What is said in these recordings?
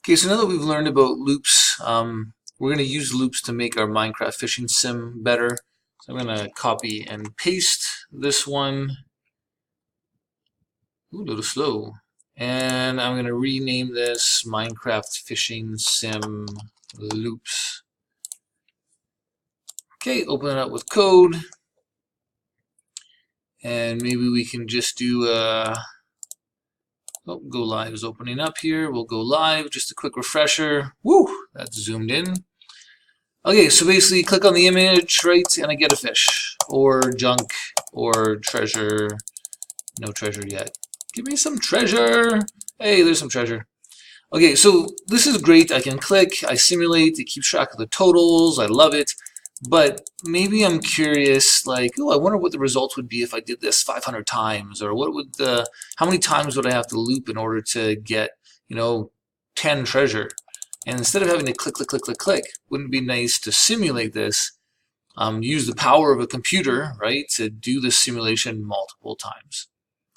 Okay, so now that we've learned about loops, we're going to use loops to make our Minecraft fishing sim better. So I'm going to copy and paste this one. Ooh, a little slow. And I'm going to rename this Minecraft fishing sim loops. Okay, open it up with code. And maybe we can just do oh, go live is opening up here. We'll go live, just a quick refresher. Woo, that's zoomed in. Okay, so basically click on the image, right, and I get a fish, or junk, or treasure. No treasure yet. Give me some treasure. Hey, there's some treasure. Okay, so this is great. I can click, I simulate, it keeps track of the totals. I love it. But maybe I'm curious, like, oh, I wonder what the results would be if I did this 500 times, or what would how many times would I have to loop in order to get, 10 treasure? And instead of having to click, click, click, click, click, wouldn't it be nice to simulate this, use the power of a computer, right, to do this simulation multiple times?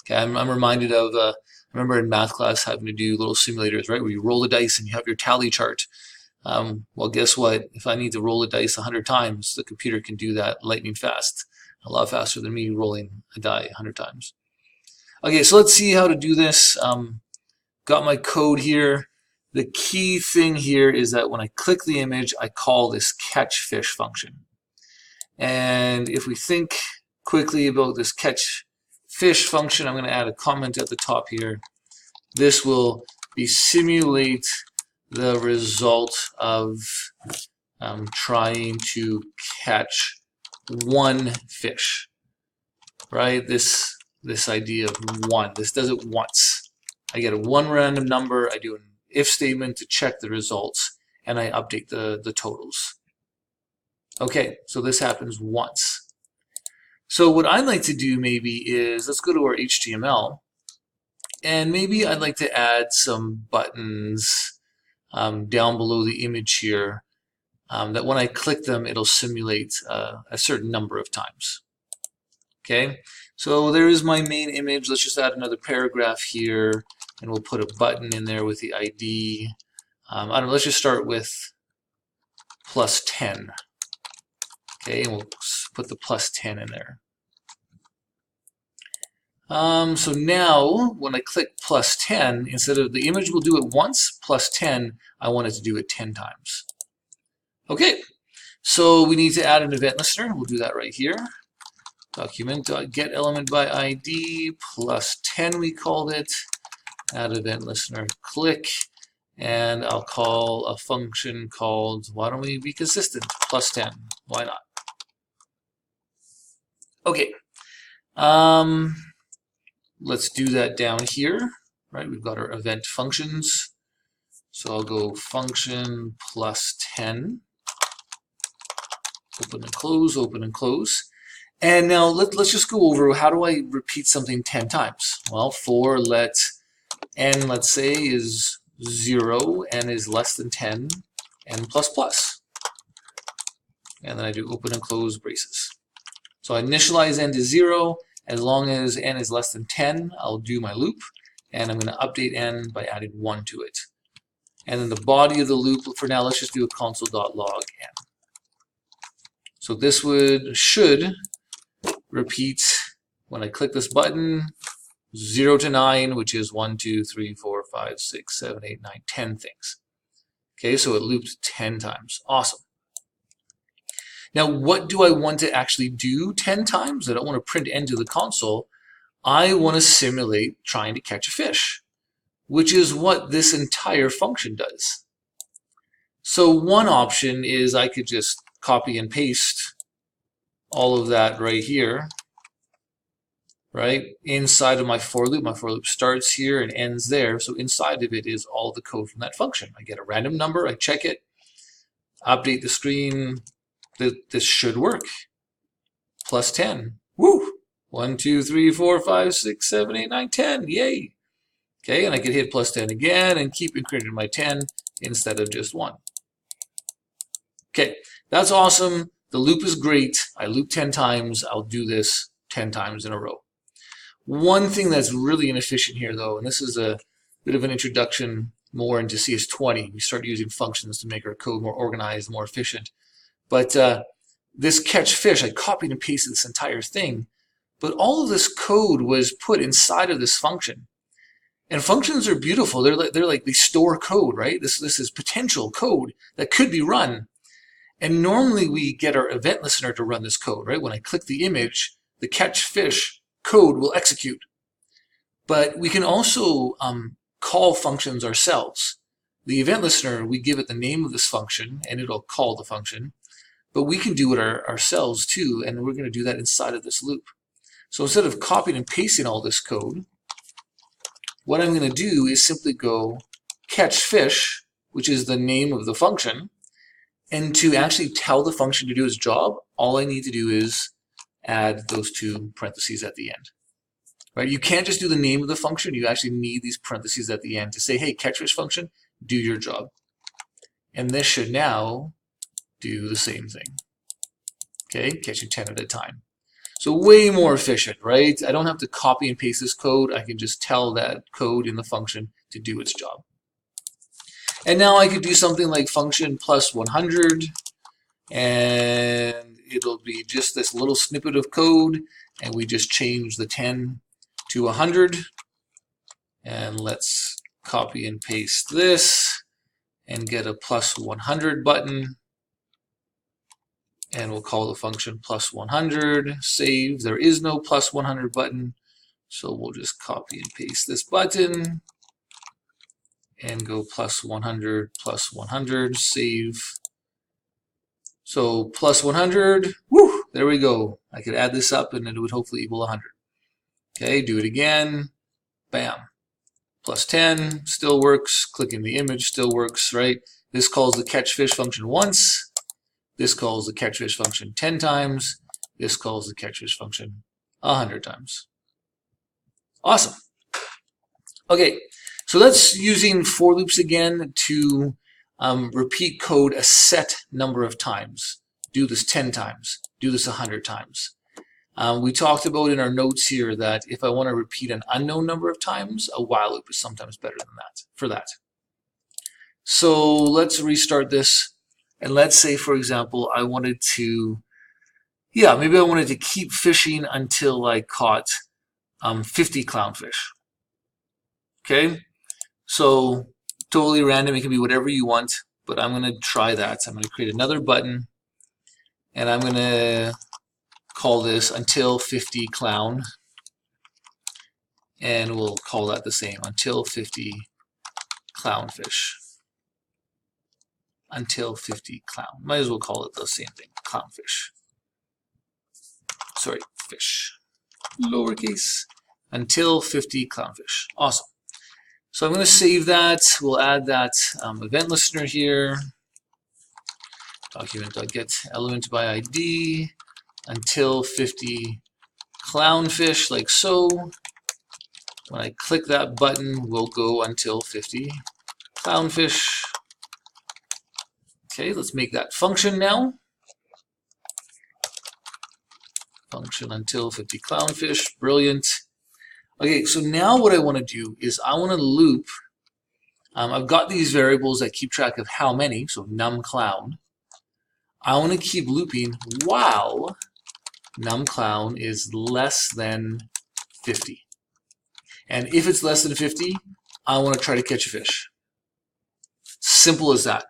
Okay, I'm reminded of, I remember in math class having to do little simulators, right, where you roll the dice and you have your tally chart. Well, guess what? If I need to roll the dice 100 times, the computer can do that lightning fast, a lot faster than me rolling a die 100 times. Okay, so let's see how to do this. Got my code here. The key thing here is that when I click the image, I call this catch fish function. And if we think quickly about this catch fish function, I'm going to add a comment at the top here. This will be simulate the result of trying to catch one fish, right? This idea of one. This does it once. I get a one random number. I do an if statement to check the results, and I update the totals. Okay, so this happens once. So what I'd like to do maybe is, let's go to our HTML, and maybe I'd like to add some buttons down below the image here that when I click them, it'll simulate a certain number of times. Okay, so there is my main image. Let's just add another paragraph here, and we'll put a button in there with the ID. I don't know, let's just start with +10. Okay, and we'll put the +10 in there. So now, when I click +10, instead of the image will do it once, +10, I want it to do it 10 times. Okay, so we need to add an event listener. We'll do that right here. Document.getElementById +10, we called it. Add event listener, click, and I'll call a function called, why don't we be consistent, +10. Why not? Okay. Let's do that down here, right? We've got our event functions. So I'll go function +10. Open and close, open and close. And now let's just go over, how do I repeat something 10 times? Well, for let n, let's say, is 0, n is less than 10, n++. And then I do open and close braces. So I initialize n to 0. As long as n is less than 10, I'll do my loop, and I'm going to update n by adding 1 to it. And then the body of the loop, for now, let's just do a console.log n. So this should repeat, when I click this button, 0 to 9, which is 1, 2, 3, 4, 5, 6, 7, 8, 9, 10 things. Okay, so it loops 10 times. Awesome. Now, what do I want to actually do 10 times? I don't want to print n to the console. I want to simulate trying to catch a fish, which is what this entire function does. So one option is I could just copy and paste all of that right here, right, inside of my for loop. My for loop starts here and ends there. So inside of it is all the code from that function. I get a random number, I check it, update the screen. This should work. +10. Woo! 1, 2, 3, 4, 5, 6, 7, 8, 9, 10. Yay! Okay, and I can hit +10 again and keep incrementing my 10 instead of just 1. Okay, that's awesome. The loop is great. I loop 10 times. I'll do this 10 times in a row. One thing that's really inefficient here, though, and this is a bit of an introduction more into CS20. We start using functions to make our code more organized, more efficient. But this catch fish, I copied and pasted this entire thing, but all of this code was put inside of this function. And functions are beautiful. They're like they store code, right? This is potential code that could be run. And normally we get our event listener to run this code, right? When I click the image, the catch fish code will execute. But we can also call functions ourselves. The event listener, we give it the name of this function and it'll call the function. But we can do it ourselves too, and we're going to do that inside of this loop. So instead of copying and pasting all this code, what I'm going to do is simply go catch fish, which is the name of the function, and to actually tell the function to do its job, all I need to do is add those two parentheses at the end. Right? You can't just do the name of the function, you actually need these parentheses at the end to say, hey, catch fish function, do your job. And this should now do the same thing. Okay, catching 10 at a time. So way more efficient, right? I don't have to copy and paste this code. I can just tell that code in the function to do its job. And now I could do something like function plus 100, and it'll be just this little snippet of code, and we just change the 10 to 100. And let's copy and paste this and get a plus 100 button. And we'll call the function plus 100, save. There is no plus 100 button, so we'll just copy and paste this button and go plus 100, save. So plus 100, whoo, there we go. I could add this up and it would hopefully equal 100. Okay, do it again, bam. Plus 10, still works. Clicking the image still works, right? This calls the catch fish function once. This calls the catch fish function 10 times. This calls the catch fish function 100 times. Awesome. Okay, so that's using for loops again to repeat code a set number of times. Do this 10 times. Do this 100 times. We talked about in our notes here that if I want to repeat an unknown number of times, a while loop is sometimes better than that for that. So let's restart this. And let's say, for example, I wanted to, maybe I wanted to keep fishing until I caught 50 clownfish. Okay, so totally random. It can be whatever you want, but I'm going to try that. I'm going to create another button, and I'm going to call this until 50 clown, and we'll call that the same, until 50 clownfish. Until 50 clown. Might as well call it the same thing, clownfish. Sorry, fish. Lowercase. Until 50 clownfish. Awesome. So I'm going to save that. We'll add that event listener here. Document.get element by ID. Until 50 clownfish, like so. When I click that button, we'll go until 50 clownfish. Okay, let's make that function now. Function until 50 clownfish, brilliant. Okay, so now what I want to do is I want to loop. I've got these variables that keep track of how many, so numClown. I want to keep looping while numClown is less than 50. And if it's less than 50, I want to try to catch a fish. Simple as that.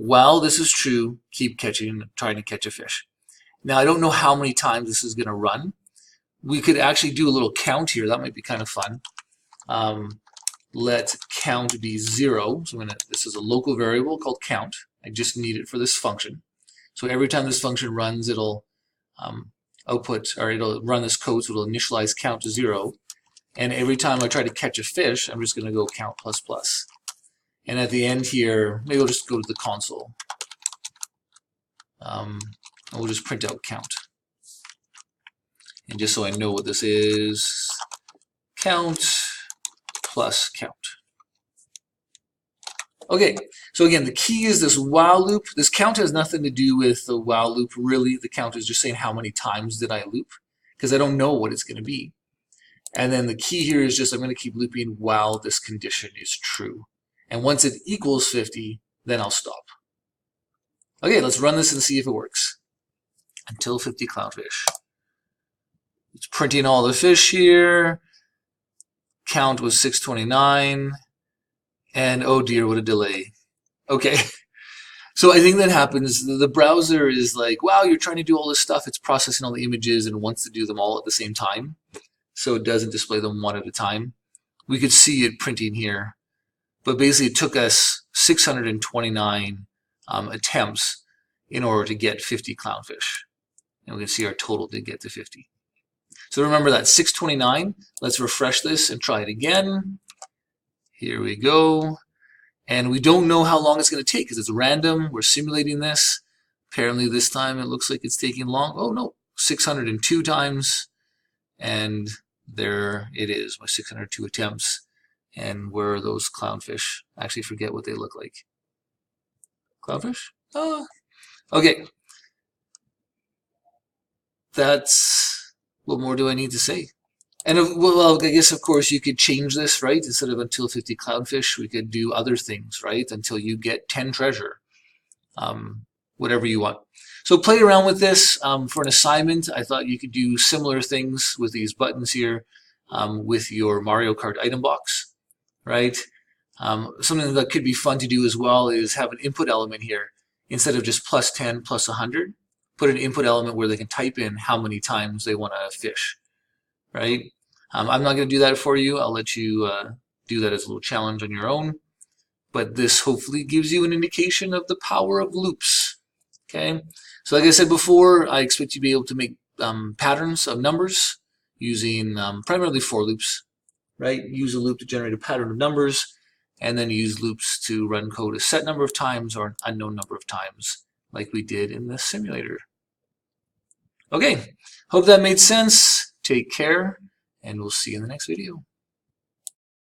While this is true, keep trying to catch a fish. Now, I don't know how many times this is going to run. We could actually do a little count here. That might be kind of fun. Let count be 0. So this is a local variable called count. I just need it for this function. So every time this function runs, it'll it'll run this code, so it'll initialize count to 0. And every time I try to catch a fish, I'm just going to go count plus plus. And at the end here, maybe we'll just go to the console. And we'll just print out count. And just so I know what this is, count plus count. Okay, so again, the key is this while loop. This count has nothing to do with the while loop, really. The count is just saying how many times did I loop, because I don't know what it's going to be. And then the key here is just I'm going to keep looping while this condition is true. And once it equals 50, then I'll stop. Okay, let's run this and see if it works. Until 50 clownfish. It's printing all the fish here. Count was 629. And oh dear, what a delay. Okay. So I think that happens. The browser is like, wow, you're trying to do all this stuff. It's processing all the images and wants to do them all at the same time. So it doesn't display them one at a time. We could see it printing here. But basically it took us 629 attempts in order to get 50 clownfish. And we can see our total did get to 50. So remember that 629. Let's refresh this and try it again. Here we go. And we don't know how long it's going to take because it's random. We're simulating this. Apparently this time it looks like it's taking long. Oh no, 602 times. And there it is, my 602 attempts. And where are those clownfish? I actually forget what they look like. Clownfish? Oh, okay. That's, what more do I need to say? And well, I guess of course you could change this, right? Instead of until 50 clownfish, we could do other things, right? Until you get 10 treasure, whatever you want. So play around with this for an assignment. I thought you could do similar things with these buttons here with your Mario Kart item box, right? Something that could be fun to do as well is have an input element here. Instead of just plus 10, plus 100, put an input element where they can type in how many times they want to fish, right? I'm not going to do that for you. I'll let you do that as a little challenge on your own. But this hopefully gives you an indication of the power of loops. Okay, so like I said before, I expect you to be able to make patterns of numbers using primarily for loops, right? Use a loop to generate a pattern of numbers, and then use loops to run code a set number of times or an unknown number of times, like we did in the simulator. Okay, hope that made sense. Take care, and we'll see you in the next video.